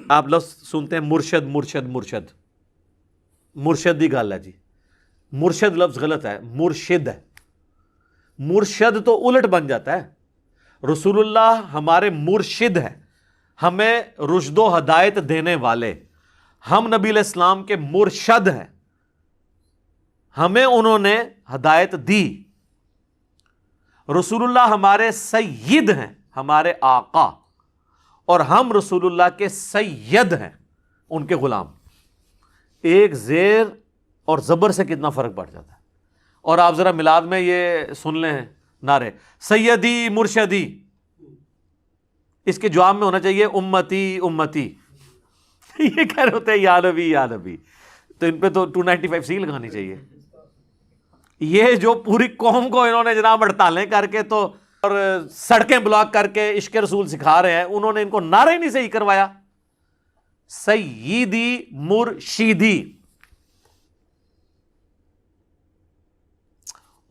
آپ لفظ سنتے ہیں مرشد مرشد مرشد، مرشد دی گل ہے جی، مرشد لفظ غلط ہے، مرشد ہے۔ مرشد تو الٹ بن جاتا ہے، رسول اللہ ہمارے مرشد ہے، ہمیں رشد و ہدایت دینے والے، ہم نبی علیہ السلام کے مرشد ہیں، ہمیں انہوں نے ہدایت دی۔ رسول اللہ ہمارے سید ہیں، ہمارے آقا، اور ہم رسول اللہ کے سید ہیں، ان کے غلام۔ ایک زیر اور زبر سے کتنا فرق پڑ جاتا ہے۔ اور آپ ذرا میلاد میں یہ سن لیں نعرے سیدی مرشدی، اس کے جواب میں ہونا چاہیے امتی امتی۔ یہ کہہ رہے ہوتے ہیں یا نبی یا نبی، تو ان پہ تو 295 سی لگانی چاہیے۔ یہ جو پوری قوم کو انہوں نے جناب ہڑتالیں کر کے تو اور سڑکیں بلاک کر کے عشق رسول سکھا رہے ہیں، انہوں نے ان کو نعرہ ہی نہیں صحیح کروایا، سیدی مرشدی۔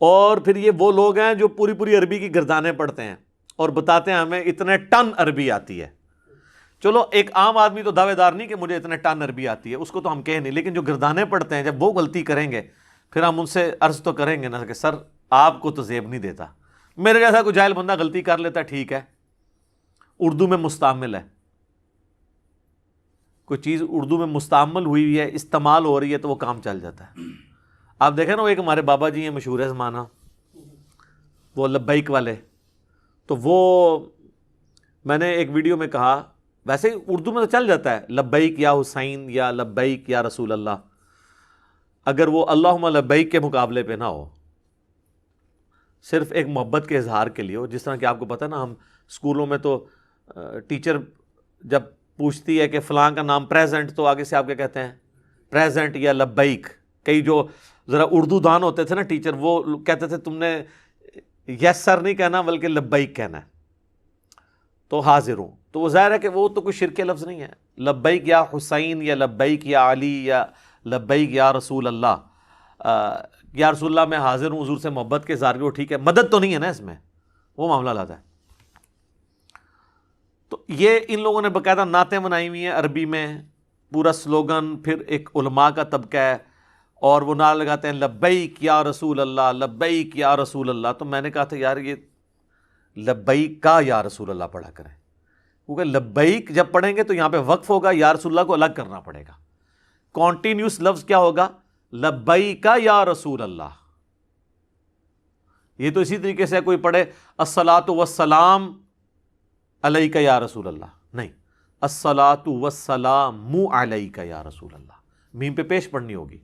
اور پھر یہ وہ لوگ ہیں جو پوری پوری عربی کی گردانیں پڑھتے ہیں اور بتاتے ہیں ہمیں اتنے ٹن عربی آتی ہے۔ چلو ایک عام آدمی تو دعوے دار نہیں کہ مجھے اتنے ٹن عربی آتی ہے، اس کو تو ہم کہیں نہیں، لیکن جو گردانے پڑھتے ہیں جب وہ غلطی کریں گے پھر ہم ان سے عرض تو کریں گے نا کہ سر آپ کو تو زیب نہیں دیتا، میرے جیسا کوئی جاہل بندہ غلطی کر لیتا ہے ٹھیک ہے، اردو میں مستعمل ہے، کوئی چیز اردو میں مستعمل ہوئی ہے، استعمال ہو رہی ہے تو وہ کام چل جاتا ہے۔ آپ دیکھیں نا وہ ایک ہمارے بابا جی ہیں مشہور ہے زمانہ، وہ لبیک والے، تو وہ میں نے ایک ویڈیو میں کہا، ویسے اردو میں تو چل جاتا ہے لبیک یا حسین یا لبیک یا رسول اللہ، اگر وہ اللہم لبیک کے مقابلے پہ نہ ہو، صرف ایک محبت کے اظہار کے لیے ہو۔ جس طرح کہ آپ کو پتہ نا، ہم اسکولوں میں تو ٹیچر جب پوچھتی ہے کہ فلاں کا نام پریزنٹ، تو آگے سے آپ کیا کہتے ہیں؟ پریزنٹ یا لبیک۔ کئی جو ذرا اردو دان ہوتے تھے نا ٹیچر، وہ کہتے تھے تم نے یس سر نہیں کہنا بلکہ لبیک کہنا ہے، تو حاضر ہوں۔ تو وہ ظاہر ہے کہ وہ تو کوئی شرک لفظ نہیں ہے، لبیک یا حسین یا لبیک یا علی یا لبیک یا رسول اللہ، یا رسول اللہ میں حاضر ہوں، حضور سے محبت کے اظہار کو، ٹھیک ہے، مدد تو نہیں ہے نا اس میں، وہ معاملہ لاتا ہے۔ تو یہ ان لوگوں نے باقاعدہ نعتیں بنائی ہوئی ہیں عربی میں، پورا سلوگن، پھر ایک علماء کا طبقہ ہے اور وہ نعرہ لگاتے ہیں لبیک یا رسول اللہ، لبیک یا رسول اللہ۔ تو میں نے کہا تھا یار یہ لبیک کا یا رسول اللہ پڑھا کریں، کیونکہ لبیک جب پڑھیں گے تو یہاں پہ وقف ہوگا، یا رسول اللہ کو الگ کرنا پڑے گا۔ کانٹینیوس لفظ کیا ہوگا؟ لبیک یا رسول اللہ۔ یہ تو اسی طریقے سے کوئی پڑھے الصلاۃ والسلام علیک یا رسول اللہ، نہیں، الصلاۃ والسلام علیک یا رسول اللہ، میم پہ پیش پڑھنی ہوگی،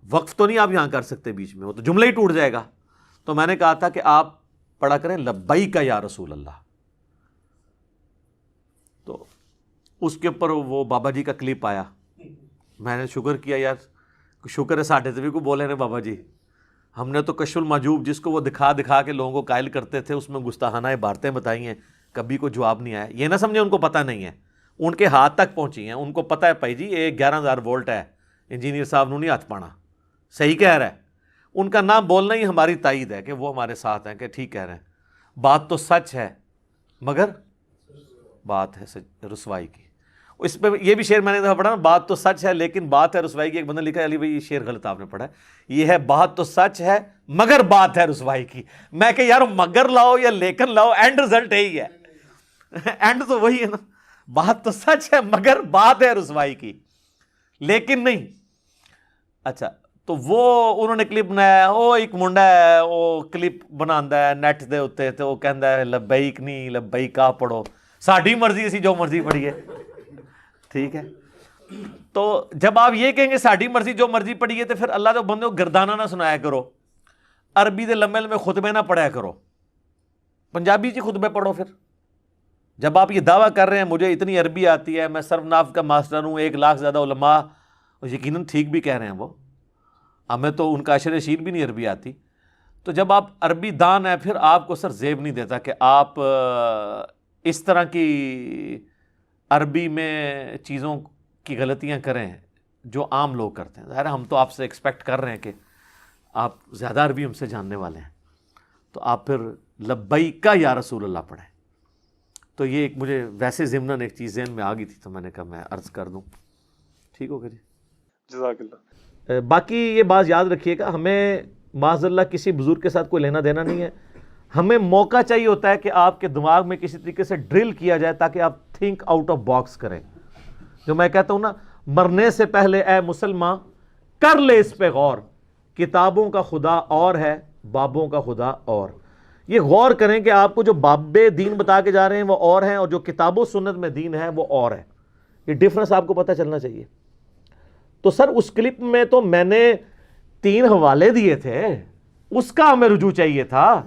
وقف تو نہیں آپ یہاں کر سکتے بیچ میں، وہ تو جملہ ہی ٹوٹ جائے گا۔ تو میں نے کہا تھا کہ آپ پڑھا کریں لبیک یا رسول اللہ۔ تو اس کے اوپر وہ بابا جی کا کلپ آیا، میں نے شکر کیا یار، شکر ہے ساڈے سے بھی کوئی بولے نا بابا جی، ہم نے تو کشف المحجوب جس کو وہ دکھا دکھا کے لوگوں کو قائل کرتے تھے، اس میں گستاخانہ عبارتیں بتائی ہیں، کبھی کوئی جواب نہیں آیا۔ یہ نہ سمجھے ان کو پتہ نہیں ہے، ان کے ہاتھ تک پہنچی ہیں، ان کو پتہ ہے بھائی جی یہ 11,000 وولٹ ہے، انجینئر صاحب نے نہیں ہاتھ پانا، صحیح کہہ رہا ہے۔ ان کا نام بولنا ہی ہماری تائید ہے کہ وہ ہمارے ساتھ ہیں، کہ ٹھیک کہہ رہے ہیں، بات تو سچ ہے مگر بات ہے رسوائی کی۔ اس پہ یہ بھی شعر میں نے پڑھا نا، بات تو سچ ہے لیکن بات ہے رسوائی کی۔ ایک بندہ لکھا ہے علی بھائی یہ شعر غلط آپ نے پڑھا ہے، یہ ہے بات تو سچ ہے مگر بات ہے رسوائی کی۔ میں کہ یار مگر لاؤ یا لیکن لاؤ، اینڈ رزلٹ یہی ہے، اینڈ تو وہی ہے نا، بات تو سچ ہے مگر بات ہے رسوائی کی، لیکن نہیں۔ اچھا تو وہ انہوں نے کلپ بنایا، وہ ایک منڈا ہے وہ کلپ بناتا ہے نیٹ دے اتنے، تو وہ کہندا ہے لبیک نہیں لبیک آ پڑھو، ساڈی مرضی اسی جو مرضی پڑھیے، ٹھیک ہے۔ تو جب آپ یہ کہیں گے ساڈی مرضی جو مرضی پڑھیے، تو پھر اللہ کے بندے کو گردانہ نہ سنایا کرو، عربی دے لمبے لمبے خطبے نہ پڑھایا کرو، پنجابی چ خطبے پڑھو۔ پھر جب آپ یہ دعویٰ کر رہے ہیں مجھے اتنی عربی آتی ہے، میں صرف ناف کا ماسٹر ہوں، 1 لاکھ زیادہ علماء، یقیناً ٹھیک بھی کہہ رہے ہیں وہ، ہمیں تو ان کا عشر شیر بھی نہیں عربی آتی۔ تو جب آپ عربی دان ہیں، پھر آپ کو سر زیب نہیں دیتا کہ آپ اس طرح کی عربی میں چیزوں کی غلطیاں کریں جو عام لوگ کرتے ہیں۔ ظاہر ہے ہم تو آپ سے ایکسپیکٹ کر رہے ہیں کہ آپ زیادہ عربی ہم سے جاننے والے ہیں، تو آپ پھر لبیک یا رسول اللہ پڑھیں۔ تو یہ ایک مجھے ویسے ضمناً ایک چیز ذہن میں آ گئی تھی تو میں نے کہا میں عرض کر دوں. ٹھیک ہوگا جی, جزاک اللہ. باقی یہ بات یاد رکھیے گا, ہمیں معاذ اللہ کسی بزرگ کے ساتھ کوئی لینا دینا نہیں ہے. ہمیں موقع چاہیے ہوتا ہے کہ آپ کے دماغ میں کسی طریقے سے ڈرل کیا جائے تاکہ آپ تھنک آؤٹ آف باکس کریں. جو میں کہتا ہوں نا, مرنے سے پہلے اے مسلمان کر لے اس پہ غور, کتابوں کا خدا اور ہے بابوں کا خدا اور. یہ غور کریں کہ آپ کو جو باب دین بتا کے جا رہے ہیں وہ اور ہیں, اور جو کتاب و سنت میں دین ہے وہ اور ہے. یہ ڈفرنس آپ کو پتہ چلنا چاہیے. تو سر اس کلپ میں تو میں نے 3 حوالے دیے تھے, اس کا ہمیں رجوع چاہیے تھا.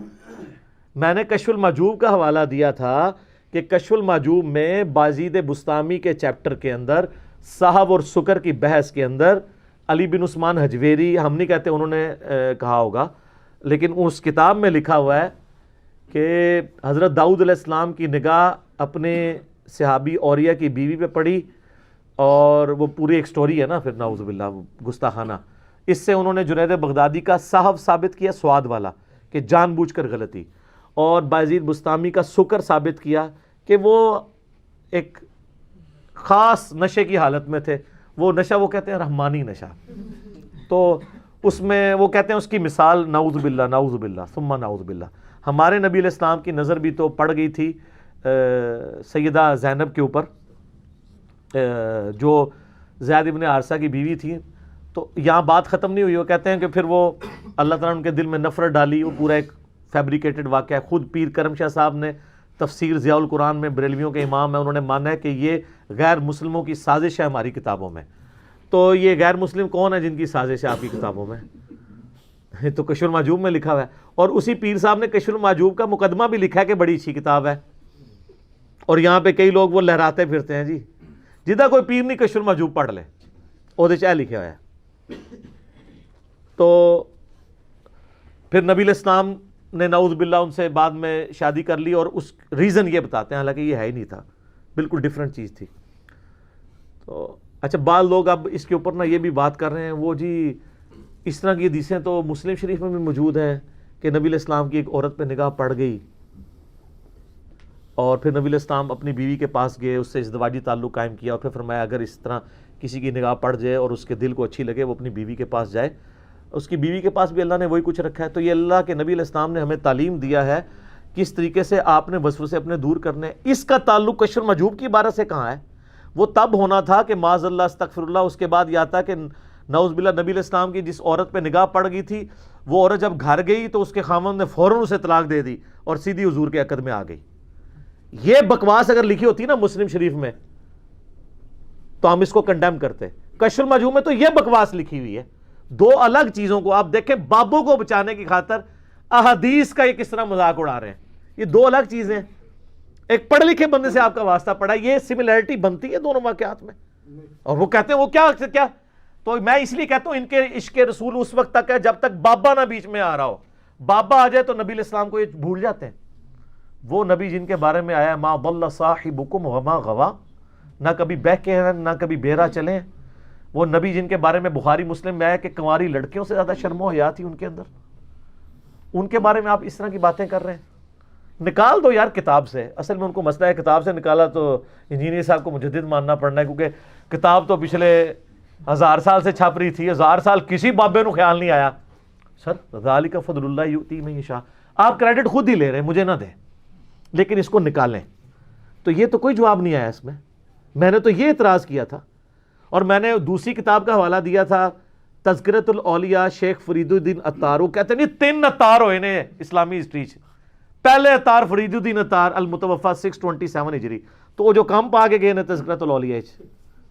میں نے کشف المحجوب کا حوالہ دیا تھا کہ کشف المحجوب میں بازید بسطامی کے چیپٹر کے اندر صاحب اور سکر کی بحث کے اندر علی بن عثمان حجویری, ہم نہیں کہتے انہوں نے کہا ہوگا, لیکن اس کتاب میں لکھا ہوا ہے کہ حضرت داؤد علیہ السلام کی نگاہ اپنے صحابی اوریہ کی بیوی پہ پڑی, اور وہ پوری ایک سٹوری ہے نا پھر نعوذ باللہ گستاخانہ. اس سے انہوں نے جنید بغدادی کا صاحب ثابت کیا سواد والا کہ جان بوجھ کر غلطی, اور بازید بسطامی کا سکر ثابت کیا کہ وہ ایک خاص نشے کی حالت میں تھے. وہ نشہ وہ کہتے ہیں رحمانی نشہ, تو اس میں وہ کہتے ہیں اس کی مثال نعوذ باللہ ثم نعوذ باللہ. ہمارے نبی علیہ السلام کی نظر بھی تو پڑ گئی تھی سیدہ زینب کے اوپر, جو زید ابن حارثہ کی بیوی تھی. تو یہاں بات ختم نہیں ہوئی, وہ کہتے ہیں کہ پھر وہ اللہ تعالیٰ نے ان کے دل میں نفرت ڈالی. وہ پورا ایک فیبریکیٹڈ واقعہ ہے. خود پیر کرم شاہ صاحب نے تفسیر ضیاء القرآن میں بریلویوں کے امام ہیں, انہوں نے مانا ہے کہ یہ غیر مسلموں کی سازش ہے ہماری کتابوں میں. تو یہ غیر مسلم کون ہے جن کی سازش ہے آپ کی کتابوں میں؟ تو کشف المحجوب میں لکھا ہوا ہے. اور اسی پیر صاحب نے کشف المحجوب کا مقدمہ بھی لکھا ہے کہ بڑی اچھی کتاب ہے. اور یہاں پہ کئی لوگ وہ لہراتے پھرتے ہیں جی, جدہ کوئی پیر نہیں کشف المحجوب پڑھ لے, عہدے چاہ لکھا ہوا ہے. تو پھر نبی علیہ السلام نے نعوذ باللہ ان سے بعد میں شادی کر لی, اور اس ریزن یہ بتاتے ہیں, حالانکہ یہ ہے ہی نہیں تھا, بالکل ڈیفرنٹ چیز تھی. تو اچھا بعض لوگ اب اس کے اوپر نا یہ بھی بات کر رہے ہیں, وہ جی اس طرح کی حدیثیں تو مسلم شریف میں بھی موجود ہیں کہ نبی علیہ السلام کی ایک عورت پہ نگاہ پڑ گئی, اور پھر نبی علیہ السلام اپنی بیوی کے پاس گئے, اس سے ازدواجی تعلق قائم کیا, اور پھر فرمایا اگر اس طرح کسی کی نگاہ پڑ جائے اور اس کے دل کو اچھی لگے وہ اپنی بیوی کے پاس جائے. اس کی بیوی کے پاس بھی اللہ نے وہی کچھ رکھا ہے. تو یہ اللہ کے نبی علیہ السلام نے ہمیں تعلیم دیا ہے کس طریقے سے آپ نے وسوسے اپنے دور کرنے. اس کا تعلق کشف المحجوب کی عبارت سے کہاں ہے؟ وہ تب ہونا تھا کہ معاذ اللہ استغفر اللہ, اس کے بعد یہ آتا کہ نعوذ باللہ نبی علیہ السلام کی جس عورت پہ نگاہ پڑ گئی تھی وہ عورت جب گھر گئی تو اس کے خاوند نے فوراً اسے طلاق دے دی اور سیدھی حضور کے عقد میں آ گئی. یہ بکواس اگر لکھی ہوتی نا مسلم شریف میں تو ہم اس کو کنڈیم کرتے. کشف المحجوب میں تو یہ بکواس لکھی ہوئی ہے. 2 الگ چیزوں کو آپ دیکھیں, بابوں کو بچانے کی خاطر احادیث کا یہ کس طرح مذاق اڑا رہے ہیں. یہ 2 الگ چیزیں. ایک پڑھے لکھے بندے سے آپ کا واسطہ پڑا, یہ سملیرٹی بنتی ہے دونوں واقعات میں, اور وہ کہتے ہیں وہ کیا. تو میں اس لیے کہتا ہوں ان کے عشق رسول اس وقت تک ہے جب تک بابا نہ بیچ میں آ رہا ہو. بابا آ جائے تو نبی علیہ السلام کو یہ بھول جاتے ہیں. وہ نبی جن کے بارے میں آیا ما ضل صاحبکم وما غوا, نہ کبھی بہکے ہیں نہ کبھی بہرا چلے ہیں. وہ نبی جن کے بارے میں بخاری مسلم میں آیا کہ کنواری لڑکیوں سے زیادہ شرم و حیا تھی ان کے اندر, ان کے بارے میں آپ اس طرح کی باتیں کر رہے ہیں. نکال دو یار کتاب سے. اصل میں ان کو مسئلہ ہے کتاب سے نکالا تو انجینئر صاحب کو مجدد ماننا پڑنا ہے, کیونکہ کتاب تو پچھلے 1000 سال سے چھاپ رہی تھی. 1000 سال کسی بابے کو خیال نہیں آیا. سر ذالک فضل اللہ یؤتی من یشاء, آپ کریڈٹ خود ہی لے رہے ہیں, مجھے نہ دیں, لیکن اس کو نکالیں. تو یہ تو کوئی جواب نہیں آیا اس میں. میں نے تو یہ اعتراض کیا تھا, اور میں نے دوسری کتاب کا حوالہ دیا تھا تذکرۃ الاولیاء شیخ فرید الدین عطار. وہ کہتے ہیں 3 عطار ہوئے نے اسلامی ہسٹری چ. پہلے عطار فرید الدین عطار المتوفا 627 ہجری, تو وہ جو کم پا کے گئے نے تذکرۃ الاولیاء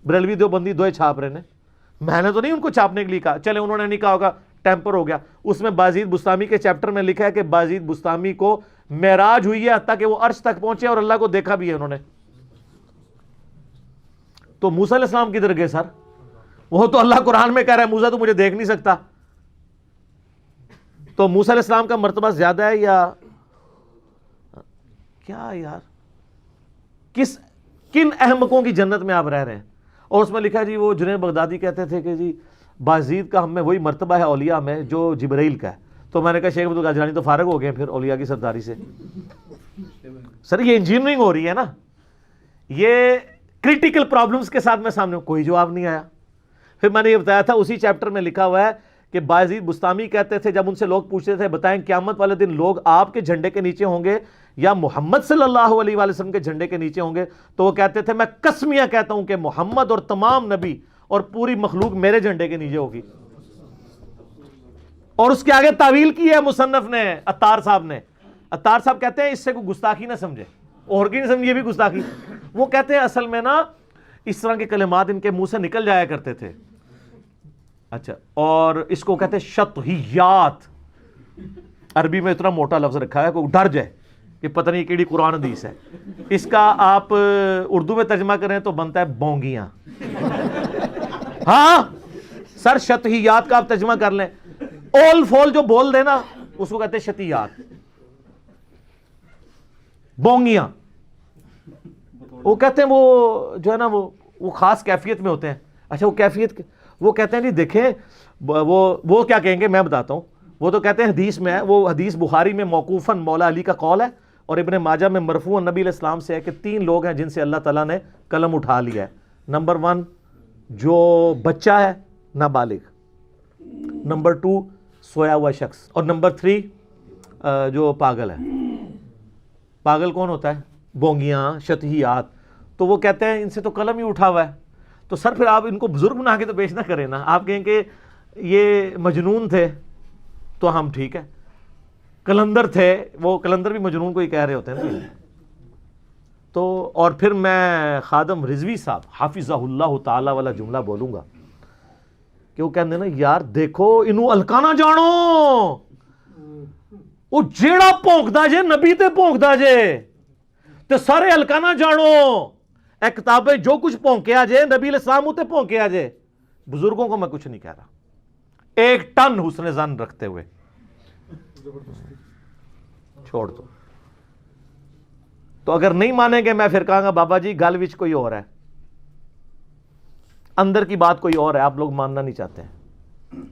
بریلوی دیوبندی 2 چھاپ رہے نے. میں نے تو نہیں ان کو چھاپنے کے لیے کہا, چلے انہوں نے نہیں کہا ہوگا ٹیمپر ہو گیا. اس میں بازید بسطامی کے چیپٹر میں لکھا ہے کہ بازید بسطامی کو معراج ہوئی ہے حتیٰ کہ وہ عرش تک پہنچے اور اللہ کو دیکھا بھی ہے انہوں نے. تو موسیٰ علیہ السلام کدھر گئے سر؟ وہ تو اللہ قرآن میں کہہ رہا ہے موسیٰ تو مجھے دیکھ نہیں سکتا. تو موسیٰ علیہ السلام کا مرتبہ زیادہ ہے یا کیا یار؟ کن احمقوں کی جنت میں آپ رہ رہے ہیں؟ اور اس میں لکھا جی وہ جنید بغدادی کہتے تھے کہ جی بازید کا ہم میں وہی مرتبہ ہے اولیاء میں جو جبرائیل کا ہے. تو میں نے کہا شیخ عبد القادر جیلانی تو فارغ ہو گئے پھر اولیاء کی سرداری سے. سر یہ انجینئرنگ ہو رہی ہے نا, یہ کریٹیکل پرابلمس کے ساتھ میں سامنے ہوں, کوئی جواب نہیں آیا. پھر میں نے یہ بتایا تھا اسی چیپٹر میں لکھا ہوا ہے کہ بایزید بستامی کہتے تھے جب ان سے لوگ پوچھتے تھے بتائیں قیامت والے دن لوگ آپ کے جھنڈے کے نیچے ہوں گے یا محمد صلی اللہ علیہ وآلہ وسلم کے جھنڈے کے نیچے ہوں گے, تو وہ کہتے تھے میں قسمیہ کہتا ہوں کہ محمد اور تمام نبی اور پوری مخلوق میرے جھنڈے کے نیچے ہوگی. اور اس کے آگے تعویل کی ہے مصنف نے, عطار صاحب نے. عطار صاحب کہتے ہیں اس سے کوئی گستاخی نہ سمجھے, اور کی نہیں سمجھے, یہ بھی گستاخی. وہ کہتے ہیں اصل میں نا اس طرح کے کلمات ان کے منہ سے نکل جایا کرتے تھے. اچھا, اور اس کو کہتے ہیں شطحیات. عربی میں اتنا موٹا لفظ رکھا ہے کوئی ڈر جائے کہ پتہ نہیں کیڑی قرآن حدیث ہے. اس کا آپ اردو میں ترجمہ کریں تو بنتا ہے بونگیاں. ہاں سر, شطحیات کا آپ ترجمہ کر لیں, اول فول جو بول دے نا اس کو کہتے ہیں شطحیات, بونگیاں. وہ کہتے ہیں وہ جو ہے نا وہ خاص کیفیت میں ہوتے ہیں. اچھا وہ کیفیت, وہ کہتے ہیں جی دیکھیں وہ کیا کہیں گے میں بتاتا ہوں. وہ تو کہتے ہیں حدیث میں ہے, وہ حدیث بخاری میں موقوفاً مولا علی کا قول ہے اور ابن ماجہ میں مرفوعاً نبی علیہ السلام سے ہے کہ 3 لوگ ہیں جن سے اللہ تعالیٰ نے قلم اٹھا لیا ہے. نمبر 1 جو بچہ ہے نابالغ, نمبر 2 سویا ہوا شخص, اور نمبر 3 جو پاگل ہے. پاگل کون ہوتا ہے؟ بونگیاں, شطحیات. تو وہ کہتے ہیں ان سے تو قلم ہی اٹھا ہوا ہے. تو سر پھر آپ ان کو بزرگ بنا کے تو پیش نہ کریں نا. آپ کہیں کہ یہ مجنون تھے تو ہم ٹھیک ہے, کلندر تھے, وہ کلندر بھی مجنون کو ہی کہہ رہے ہوتے ہیں نا. تو اور پھر میں خادم رضوی صاحب حافظہ اللہ تعالی والا جملہ بولوں گا کہ وہ کہتے ہیں نا یار دیکھو انہوں الکانا جانو, وہ جیڑا پونکدا جے نبی تے پونکدا جے تے سارے الکانا جانو. اے کتابیں جو کچھ پونکیا جے نبی علیہ السلام تے پونکیا جے. بزرگوں کو میں کچھ نہیں کہہ رہا, 1 ٹن حسن ظن رکھتے ہوئے چھوڑ دو. تو اگر نہیں مانیں گے میں پھر کہاں گا بابا جی گل وچ کوئی اور ہے, اندر کی بات کوئی اور ہے, آپ لوگ ماننا نہیں چاہتے ہیں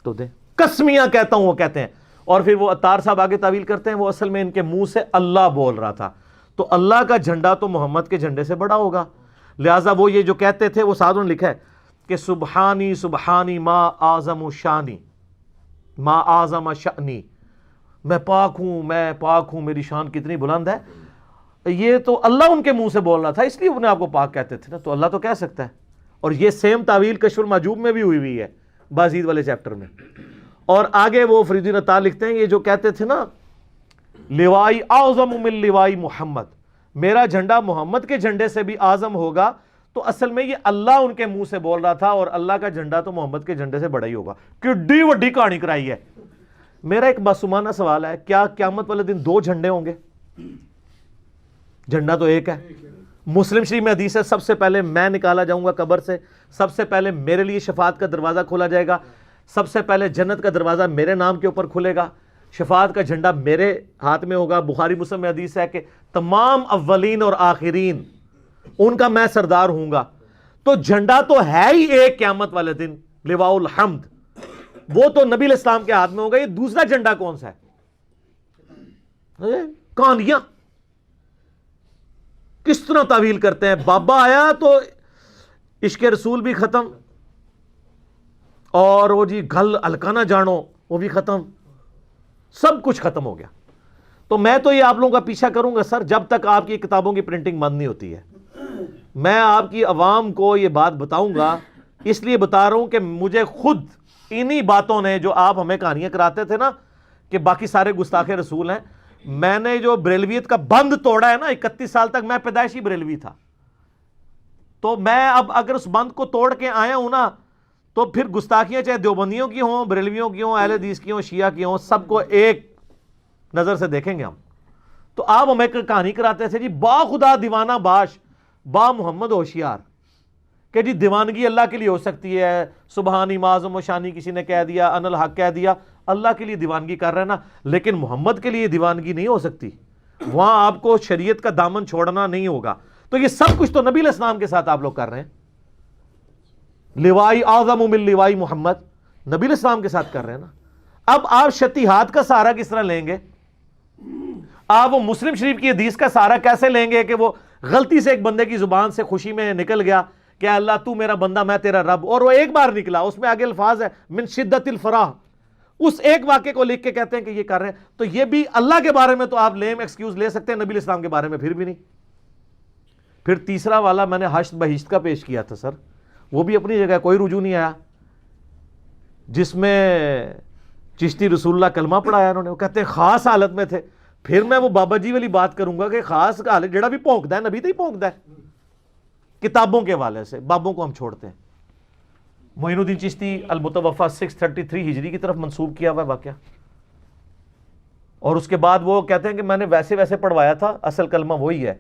تو دیں. قسمیاں کہتا ہوں وہ کہتے ہیں. اور پھر وہ عطار صاحب آگے تعویل کرتے ہیں وہ اصل میں ان کے منہ سے اللہ بول رہا تھا, تو اللہ کا جھنڈا تو محمد کے جھنڈے سے بڑا ہوگا, لہٰذا وہ یہ جو کہتے تھے وہ ساتھ انہوں نے لکھا ہے کہ سبحانی سبحانی ما اعظم شانی ما اعظم شانی, میں پاک ہوں میری شان کتنی بلند ہے. یہ تو اللہ ان کے منہ سے بول رہا تھا, اس لیے انہیں آپ کو پاک کہتے تھے نا, تو اللہ تو کہہ سکتا ہے. اور یہ سیم تعویل کشف المحجوب میں بھی ہوئی ہے بازید والے چیپٹر میں. اور آگے وہ فرید الدین عطار لکھتے ہیں یہ جو کہتے تھے نا لوائی اعظم من لوائی محمد, میرا جھنڈا محمد کے جھنڈے سے بھی اعظم ہوگا, تو اصل میں یہ اللہ ان کے منہ سے بول رہا تھا اور اللہ کا جھنڈا تو محمد کے جھنڈے سے بڑا ہی ہوگا. کڈی وڈی کہانی کرائی ہے. میرا ایک معصومانہ سوال ہے, کیا قیامت والے دن 2 جھنڈے ہوں گے؟ جھنڈا تو ایک ہے. مسلم شریف میں حدیث ہے سب سے پہلے میں نکالا جاؤں گا قبر سے, سب سے پہلے میرے لیے شفاعت کا دروازہ کھولا جائے گا, سب سے پہلے جنت کا دروازہ میرے نام کے اوپر کھلے گا, شفاعت کا جھنڈا میرے ہاتھ میں ہوگا. بخاری مسلم میں حدیث ہے کہ تمام اولین اور آخرین ان کا میں سردار ہوں گا. تو جھنڈا تو ہے ہی ایک قیامت والے دن, لواء الحمد, وہ تو نبی علیہ السلام کے ہاتھ میں ہوگا. یہ دوسرا جھنڈا کون سا ہے؟ کہانیاں کس طرح تعویل کرتے ہیں. بابا آیا تو عشق رسول بھی ختم, اور وہ جی گل الکانا جانو وہ بھی ختم, سب کچھ ختم ہو گیا. تو میں تو یہ آپ لوگوں کا پیچھا کروں گا سر جب تک آپ کی کتابوں کی پرنٹنگ بند نہیں ہوتی ہے. میں آپ کی عوام کو یہ بات بتاؤں گا, اس لیے بتا رہا ہوں کہ مجھے خود انہی باتوں نے جو آپ ہمیں کہانیاں کراتے تھے نا کہ باقی سارے گستاخ رسول ہیں, میں نے جو بریلویت کا بند توڑا ہے نا, 31 سال تک میں پیدائشی بریلوی تھا, تو میں اب اگر اس بند کو توڑ کے آیا ہوں نا تو پھر گستاخیاں چاہے دیوبندیوں کی ہوں, بریلویوں کی ہوں, اہل حدیث کی ہوں, شیعہ کی ہوں, سب کو ایک نظر سے دیکھیں گے ہم. تو آپ ہمیں کہانی کراتے تھے جی با خدا دیوانہ باش با محمد ہوشیار, کہ جی دیوانگی اللہ کے لیے ہو سکتی ہے, سبحانی معظم و شانی کسی نے کہہ دیا, ان الحق کہہ دیا, اللہ کے لیے دیوانگی کر رہے ہیں نا, لیکن محمد کے لیے دیوانگی نہیں ہو سکتی. وہاں آپ کو شریعت کا دامن چھوڑنا نہیں ہوگا. تو یہ سب کچھ تو نبی علیہ السلام کے ساتھ آپ لوگ کر رہے ہیں. لوائی اعظم من لوائی محمد نبی علیہ السلام کے ساتھ کر رہے ہیں نا. اب آپ شتیہات کا سہارا کس طرح لیں گے؟ آپ وہ مسلم شریف کی حدیث کا سہارا کیسے لیں گے کہ وہ غلطی سے ایک بندے کی زبان سے خوشی میں نکل گیا کہ اللہ تو میرا بندہ میں تیرا رب، اور وہ ایک بار نکلا، اس میں آگے الفاظ ہے من شدت الفرح، اس ایک واقعے کو لکھ کے کہتے ہیں کہ یہ کر رہے ہیں. تو یہ بھی اللہ کے بارے میں تو آپ لیم ایکسکیوز لے سکتے ہیں، نبی علیہ السلام کے بارے میں پھر بھی نہیں. پھر تیسرا والا میں نے حشد بہشت کا پیش کیا تھا سر، وہ بھی اپنی جگہ کوئی رجوع نہیں آیا، جس میں چشتی رسول اللہ کلمہ پڑھایا انہوں نے. وہ کہتے ہیں خاص حالت میں تھے. پھر میں وہ بابا جی والی بات کروں گا کہ خاص حالت جڑا بھی پونکتا ہے نبی تو ہی پونکتا ہے. کتابوں کے حوالے سے بابوں کو ہم چھوڑتے ہیں. معین الدین چشتی المتوفا 633 ہجری کی طرف منسوب کیا ہوا ہے واقعہ. اور اس کے بعد وہ کہتے ہیں کہ میں نے ویسے ویسے پڑھوایا تھا، اصل کلمہ وہی ہے.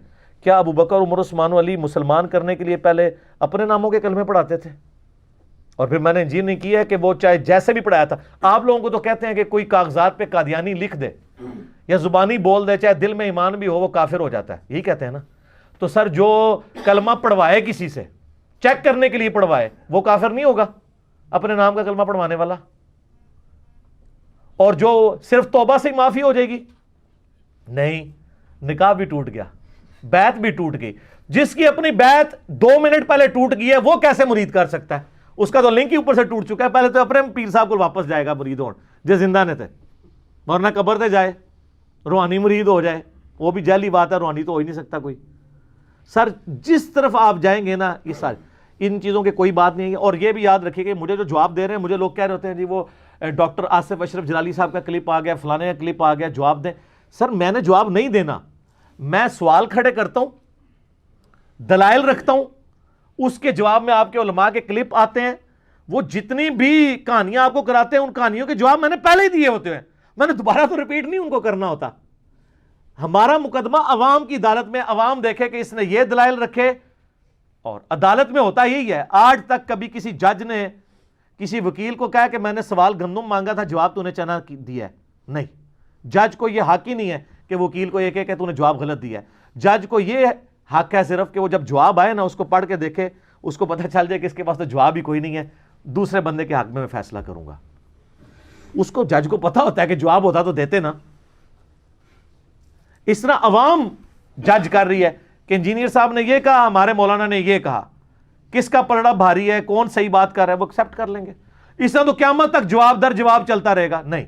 کیا ابو بکر، عمر، عثمان و علی مسلمان کرنے کے لیے پہلے اپنے ناموں کے کلمے پڑھاتے تھے؟ اور پھر میں نے انجیل نہیں کیا کہ وہ چاہے جیسے بھی پڑھایا تھا. آپ لوگوں کو تو کہتے ہیں کہ کوئی کاغذات پہ قادیانی لکھ دے یا زبانی بول دے، چاہے دل میں ایمان بھی ہو، وہ کافر ہو جاتا ہے، یہی کہتے ہیں نا. تو سر جو کلمہ پڑھوائے کسی سے چیک کرنے کے لیے پڑھوائے وہ کافر نہیں ہوگا اپنے نام کا کلمہ پڑھوانے والا؟ اور جو صرف توبہ سے ہی معافی ہو جائے گی؟ نہیں، نکاح بھی ٹوٹ گیا، بیعت بھی ٹوٹ گئی. جس کی اپنی بیعت 2 منٹ پہلے ٹوٹ گئی ہے وہ کیسے مرید کر سکتا ہے؟ اس کا تو لنک ہی اوپر سے ٹوٹ چکا ہے. پہلے تو اپنے پیر صاحب کو واپس جائے گا مرید ہون جو زندہ نے تھے، ورنہ قبر تے جائے روحانی مرید ہو جائے. وہ بھی جعلی بات ہے، روحانی تو ہو ہی نہیں سکتا کوئی. سر جس طرف آپ جائیں گے نا، یہ سارے ان چیزوں کے کوئی بات نہیں ہے. اور یہ بھی یاد رکھیے کہ مجھے جو جواب دے رہے ہیں، مجھے لوگ کہہ رہے ہوتے ہیں جی وہ ڈاکٹر آصف اشرف جلالی صاحب کا کلپ آ گیا، فلانے کا کلپ آ گیا، جواب دیں. سر میں نے جواب نہیں دینا، میں سوال کھڑے کرتا ہوں، دلائل رکھتا ہوں، اس کے جواب میں آپ کے علماء کے کلپ آتے ہیں. وہ جتنی بھی کہانیاں آپ کو کراتے ہیں ان کہانیوں کے جواب میں نے پہلے ہی دیے ہوتے ہیں، میں نے دوبارہ تو ریپیٹ نہیں ان کو کرنا ہوتا. ہمارا مقدمہ عوام کی عدالت میں، عوام دیکھے کہ اس نے یہ دلائل رکھے. اور عدالت میں ہوتا یہی ہے. آج تک کبھی کسی جج نے کسی وکیل کو کہا کہ میں نے سوال گندم مانگا تھا، جواب تو نے چنا دیا ہے؟ نہیں. جج کو یہ حق ہی نہیں ہے کہ وکیل کو یہ کہے کہ تو نے جواب غلط دیا ہے. جج کو یہ حق ہے صرف کہ وہ جب جواب آئے نا اس کو پڑھ کے دیکھے، اس کو پتہ چل جائے کہ اس کے پاس تو جواب ہی کوئی نہیں ہے، دوسرے بندے کے حق میں فیصلہ کروں گا. اس کو جج کو پتہ ہوتا ہے کہ جواب ہوتا تو دیتے نا. اس طرح عوام جج کر رہی ہے کہ انجینئر صاحب نے یہ کہا، ہمارے مولانا نے یہ کہا، کس کا پلڑا بھاری ہے، کون صحیح بات کر رہا ہے، وہ ایکسیپٹ کر لیں گے. اس طرح تو قیامت تک جواب در جواب چلتا رہے گا. نہیں،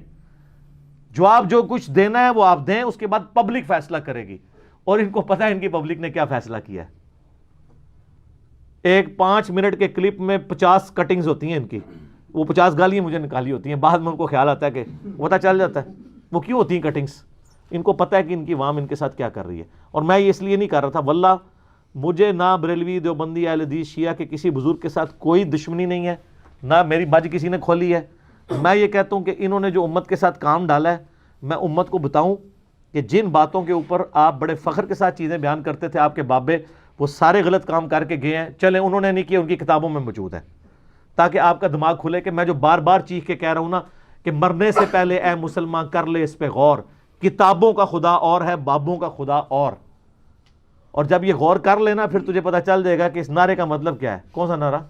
جواب جو کچھ دینا ہے وہ آپ دیں، اس کے بعد پبلک فیصلہ کرے گی. اور ان کو پتہ ہے ان کی پبلک نے کیا فیصلہ کیا ہے. ایک 5 منٹ کے کلپ میں 50 کٹنگز ہوتی ہیں ان کی، وہ 50 گالیاں مجھے نکالی ہوتی ہیں. بعد میں ان کو خیال آتا ہے کہ پتہ چل جاتا ہے وہ کیوں ہوتی ہیں کٹنگز. ان کو پتہ ہے کہ ان کی عوام ان کے ساتھ کیا کر رہی ہے. اور میں یہ اس لیے نہیں کر رہا تھا، واللہ مجھے نہ بریلوی، دیوبندی، اہل حدیث، شیعہ کے کسی بزرگ کے ساتھ کوئی دشمنی نہیں ہے، نہ میری بج کسی نے کھولی ہے. میں یہ کہتا ہوں کہ انہوں نے جو امت کے ساتھ کام ڈالا ہے، میں امت کو بتاؤں کہ جن باتوں کے اوپر آپ بڑے فخر کے ساتھ چیزیں بیان کرتے تھے آپ کے بابے، وہ سارے غلط کام کر کے گئے ہیں. چلیں انہوں نے نہیں کیا، ان کی کتابوں میں موجود ہے، تاکہ آپ کا دماغ کھلے کہ میں جو بار بار چیخ کے کہہ رہا ہوں نا کہ مرنے سے پہلے اے مسلمان کر لے اس پہ غور. کتابوں کا خدا اور ہے، بابوں کا خدا اور جب یہ غور کر لینا پھر تجھے پتہ چل جائے گا کہ اس نعرے کا مطلب کیا ہے. کون سا نعرہ؟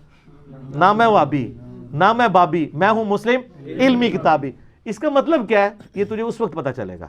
نہ میں وابی، نہ میں بابی، میں ہوں مسلم علمی کتابی. اس کا مطلب کیا ہے یہ تجھے اس وقت پتہ چلے گا.